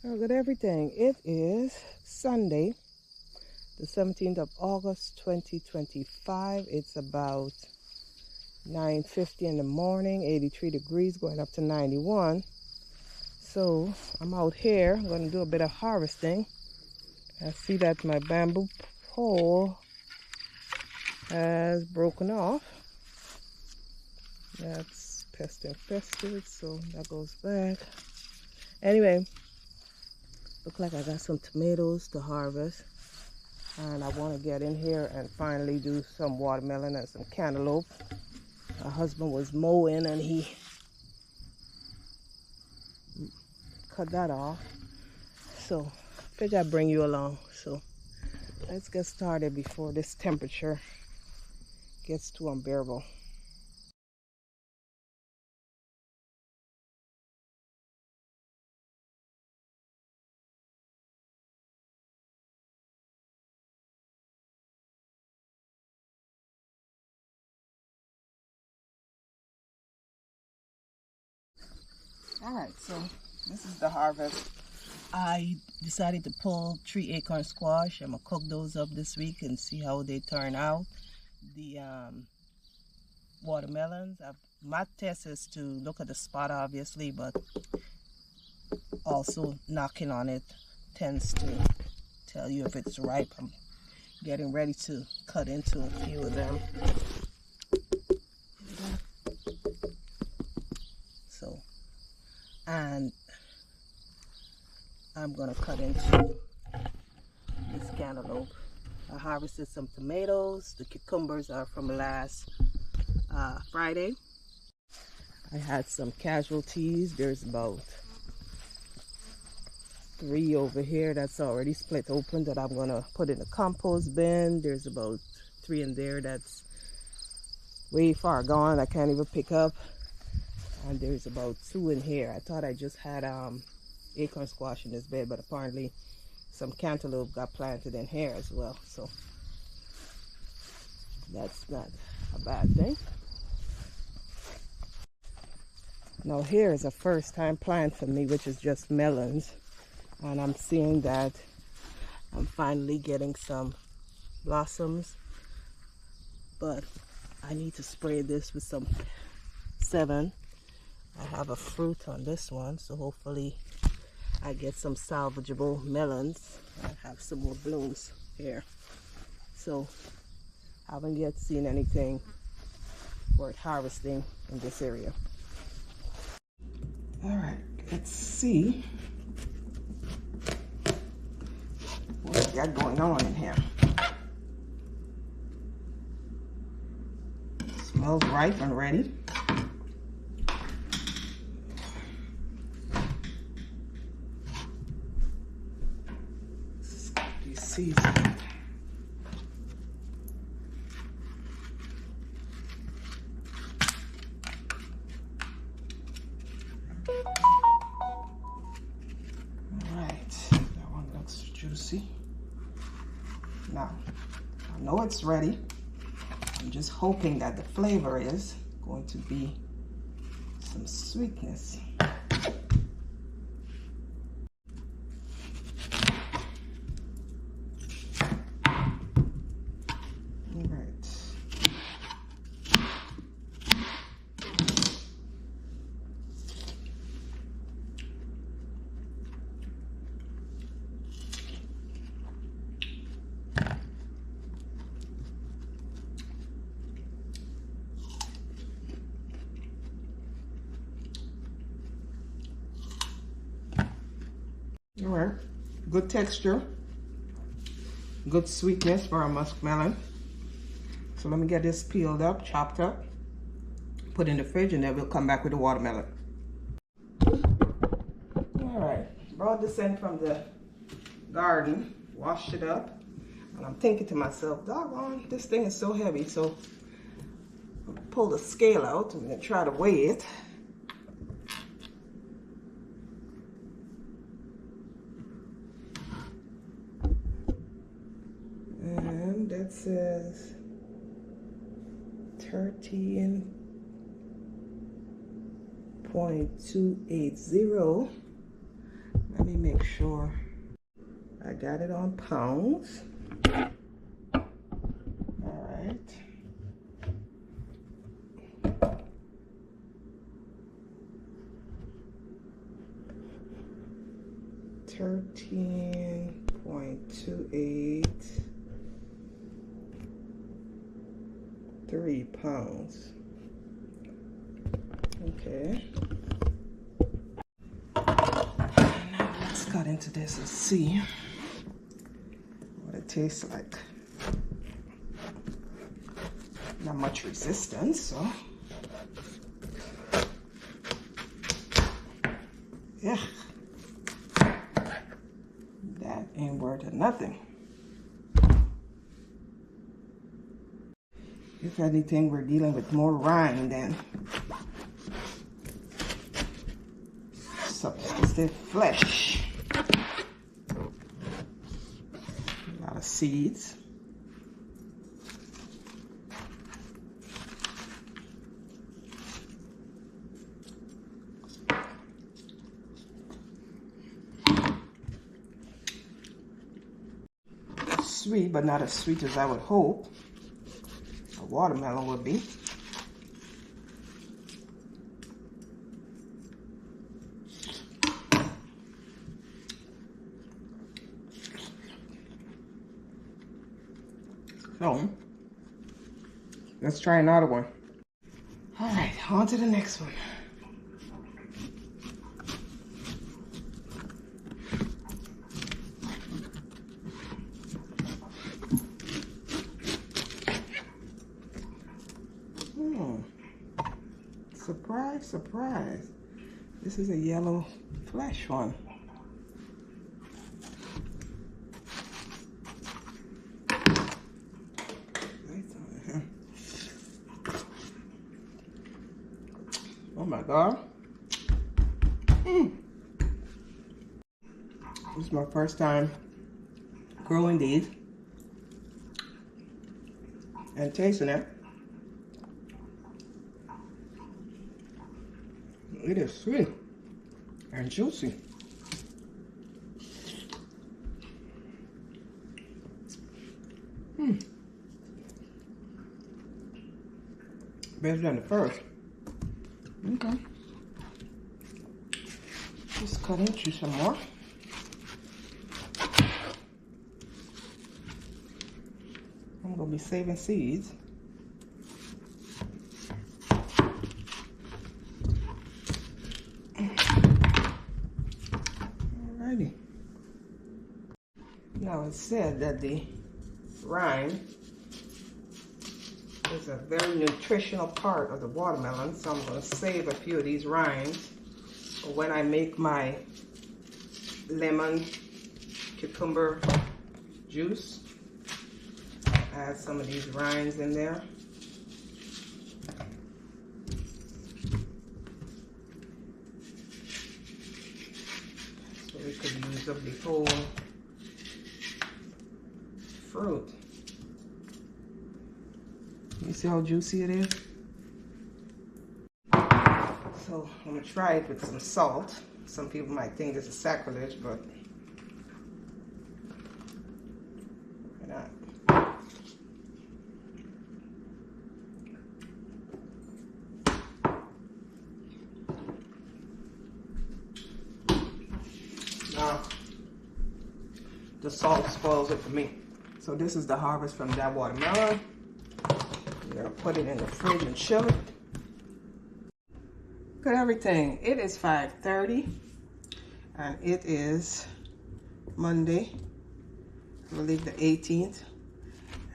Oh, good everything. It is Sunday, the 17th of August, 2025. It's about 9:50 in the morning, 83 degrees, going up to 91. So I'm out here. I'm going to do a bit of harvesting. I see that my bamboo pole has broken off. That's pest infested, so that goes back. Anyway, look like I got some tomatoes to harvest. And I want to get in here and finally do some watermelon and some cantaloupe. My husband was mowing and he cut that off. So figure I'd bring you along. So let's get started before this temperature gets too unbearable. Alright, so this is the harvest. I decided to pull 3 acorn squash. I'm gonna cook those up this week and see how they turn out. The watermelons, my test is to look at the spot obviously, but also knocking on it tends to tell you if it's ripe. I'm getting ready to cut into a few of them. So, and I'm gonna cut into this cantaloupe. I harvested some tomatoes. The cucumbers are from last Friday. I had some casualties. There's about 3 over here that's already split open that I'm gonna put in the compost bin. There's about 3 in there that's way far gone, I can't even pick up. And there's about 2 in here. I thought I just had acorn squash in this bed, but apparently some cantaloupe got planted in here as well, so that's not a bad thing. Now here is a first time plant for me, which is just melons, and I'm seeing that I'm finally getting some blossoms, but I need to spray this with some 7. I have a fruit on this one, so hopefully I get some salvageable melons. I have some more blooms here, so I haven't yet seen anything worth harvesting in this area. All right, let's see what we got going on in here. Smells ripe and ready. These seeds. Juicy. Now, I know it's ready. I'm just hoping that the flavor is going to be some sweetness. All right. All right, good texture, good sweetness for a muskmelon. So let me get this peeled up, chopped up, put in the fridge, and then we'll come back with the watermelon. All right, brought this in from the garden, washed it up, and I'm thinking to myself, doggone, this thing is so heavy. So I'll pull the scale out and try to weigh it. And that says 13.280. Let me make make sure I got it on pounds. All right. $13.283 pounds. Okay. Now let's cut into this and see what it tastes like. Not much resistance, so yeah, that ain't worth nothing. If anything, we're dealing with more rind than substantive flesh. A lot of seeds. Sweet, but not as sweet as I would hope a watermelon would be. So, let's try another one. All right, on to the next one. Surprise, surprise. This is a yellow flesh one. Oh my God. This is my first time growing these and tasting it. It is sweet and juicy. Better than the first. Okay. Just cut into some more. I'm gonna be saving seeds. Alrighty. Now it said that the rind is a very nutritional part of the watermelon, so I'm going to save a few of these rinds for when I make my lemon cucumber juice. Add some of these rinds in there. So we could use up the whole fruit. You see how juicy it is? So I'm gonna try it with some salt. Some people might think this is sacrilege, but why not? Now, the salt spoils it for me. So this is the harvest from that watermelon. We're gonna put it in the fridge and chill it. Look at everything. It is 5:30 and it is Monday, I believe the 18th,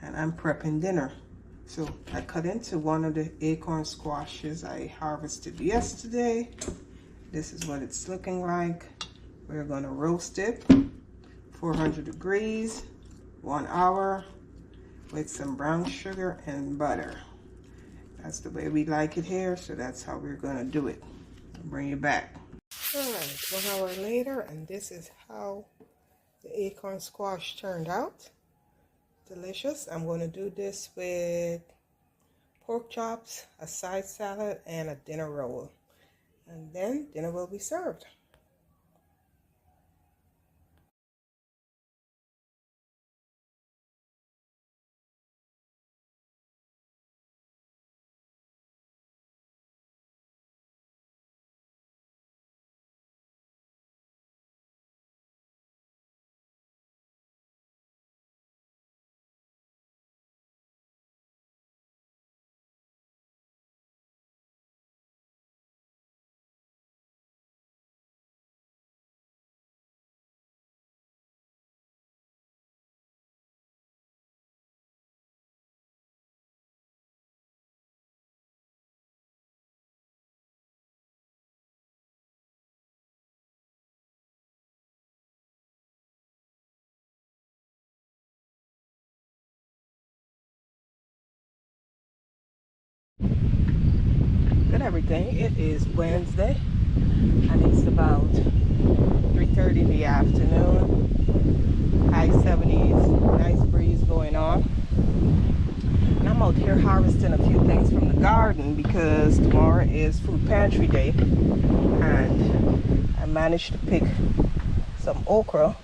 and I'm prepping dinner. So I cut into one of the acorn squashes I harvested yesterday. This is what it's looking like. We're gonna roast it, 400 degrees, 1 hour, with some brown sugar and butter. That's the way we like it here, so that's how we're gonna do it. I'll bring you back. All right, 1 hour later, and this is how the acorn squash turned out. Delicious. I'm gonna do this with pork chops, a side salad, and a dinner roll. And then dinner will be served. Good everything. It is Wednesday and it's about 3:30 in the afternoon. High 70s, nice breeze going on. And I'm out here harvesting a few things from the garden because tomorrow is food pantry day, and I managed to pick some okra.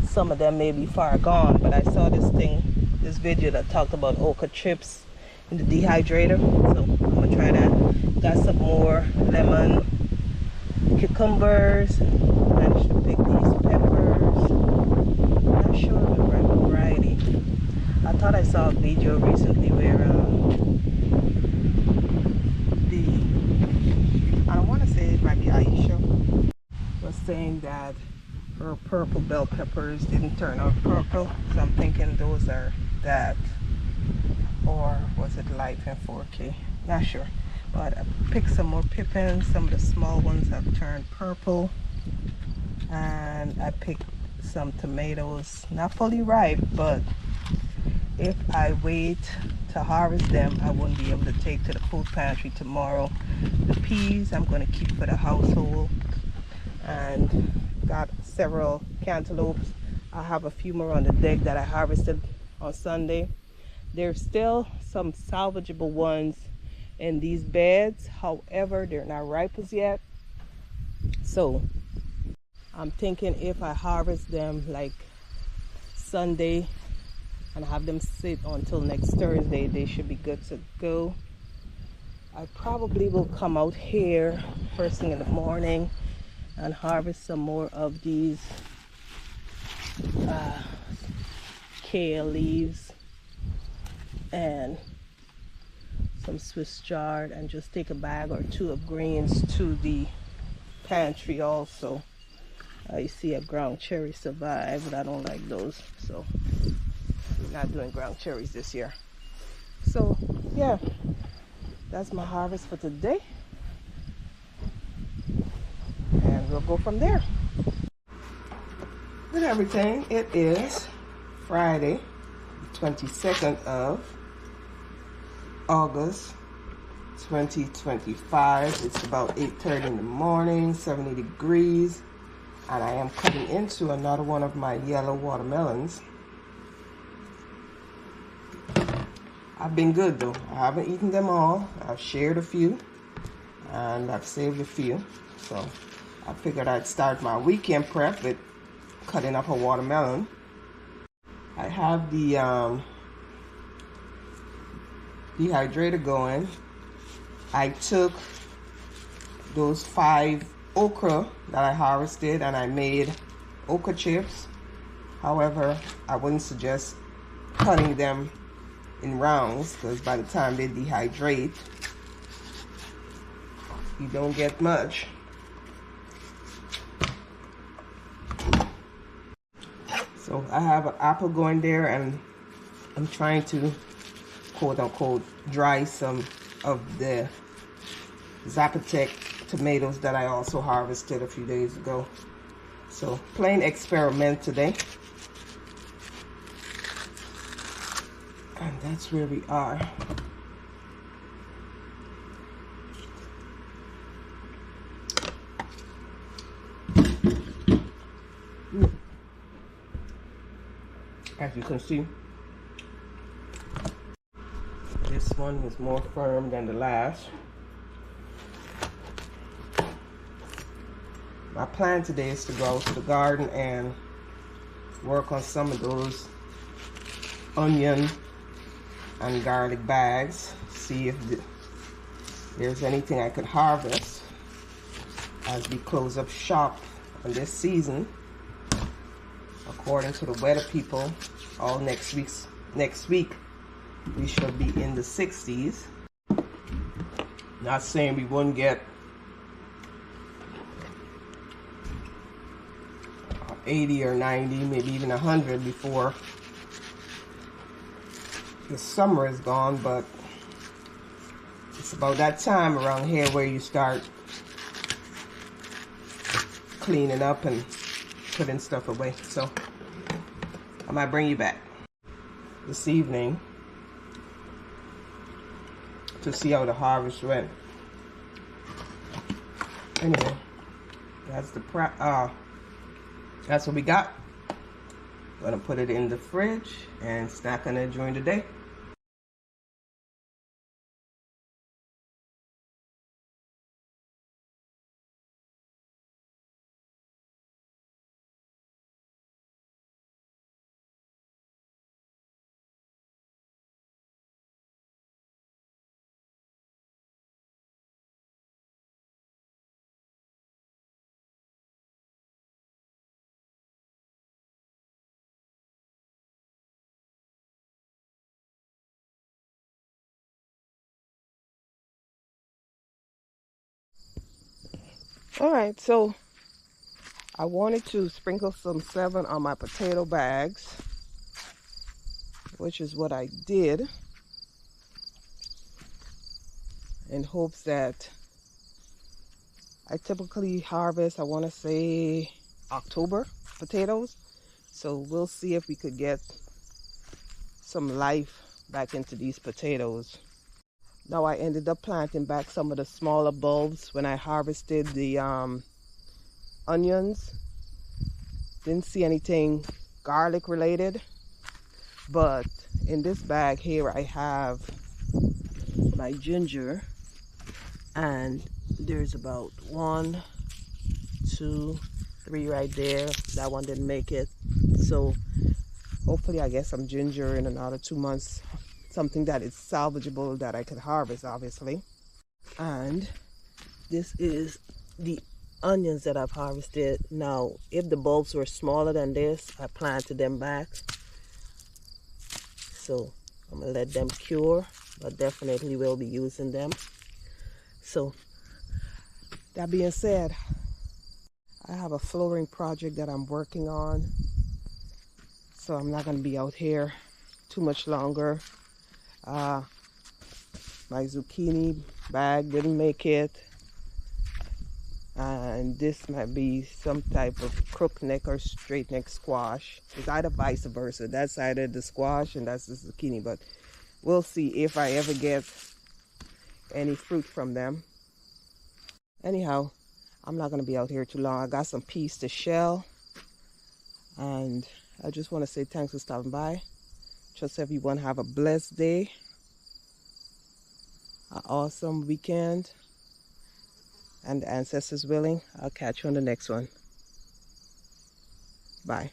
Some of them may be far gone, but I saw this video that talked about okra chips in the dehydrator, so I'm gonna try that. Got some more lemon, cucumbers, managed to pick these peppers. I'm not sure of the right variety. I thought I saw a video recently where I don't want to say it might be Aisha, was saying that her purple bell peppers didn't turn out purple, so I'm thinking those are that, or was it Life in 4K? Not sure. But I picked some more pippins. Some of the small ones have turned purple, and I picked some tomatoes, not fully ripe, but if I wait to harvest them, I wouldn't be able to take to the food pantry tomorrow. The peas I'm going to keep for the household, and got several cantaloupes. I have a few more on the deck that I harvested on Sunday. There's still some salvageable ones in these beds, however they're not ripe as yet, so I'm thinking if I harvest them like Sunday and have them sit until next Thursday, they should be good to go. I probably will come out here first thing in the morning and harvest some more of these kale leaves and some Swiss chard, and just take a bag or two of greens to the pantry also. I see a ground cherry survive, but I don't like those, so we're not doing ground cherries this year. So yeah, that's my harvest for today, and we'll go from there. With everything, it is Friday, 22nd of August 2025. It's about 8:30 in the morning, 70 degrees, and I am cutting into another one of my yellow watermelons. I've been good though. I haven't eaten them all. I've shared a few and I've saved a few, so I figured I'd start my weekend prep with cutting up a watermelon. I have the dehydrator going. I took those 5 okra that I harvested and I made okra chips. However, I wouldn't suggest cutting them in rounds because by the time they dehydrate, you don't get much. So I have an apple going there, and I'm trying to quote-unquote dry some of the Zapotec tomatoes that I also harvested a few days ago. So plain experiment today, and that's where we are. As you can see, this one is more firm than the last. My plan today is to go out to the garden and work on some of those onion and garlic bags, see if there's anything I could harvest as we close up shop on this season. According to the weather people, all next week we should be in the 60s. Not saying we wouldn't get 80 or 90, maybe even 100 before the summer is gone, but it's about that time around here where you start cleaning up and putting stuff away. So I might bring you back this evening to see how the harvest went. Anyway, that's the that's what we got. Gonna put it in the fridge and snack on it during the day. All right, so I wanted to sprinkle some 7 on my potato bags, which is what I did, in hopes that I typically harvest, I want to say October potatoes. So we'll see if we could get some life back into these potatoes. Now I ended up planting back some of the smaller bulbs when I harvested the onions. Didn't see anything garlic related, but in this bag here I have my ginger, and there's about 1, 2, 3 right there. That one didn't make it, so hopefully I get some ginger in another 2 months, something that is salvageable that I could harvest, obviously. And this is the onions that I've harvested. Now if the bulbs were smaller than this, I planted them back, so I'm gonna let them cure, but definitely will be using them. So that being said, I have a flooring project that I'm working on, so I'm not going to be out here too much longer. My zucchini bag didn't make it, and this might be some type of crook neck or straight neck squash. It's either vice versa. That's either the squash and that's the zucchini, but we'll see if I ever get any fruit from them. Anyhow, I'm not going to be out here too long. I got some peas to shell, and I just want to say thanks for stopping by. Trust everyone have a blessed day, an awesome weekend, and the ancestors willing, I'll catch you on the next one. Bye.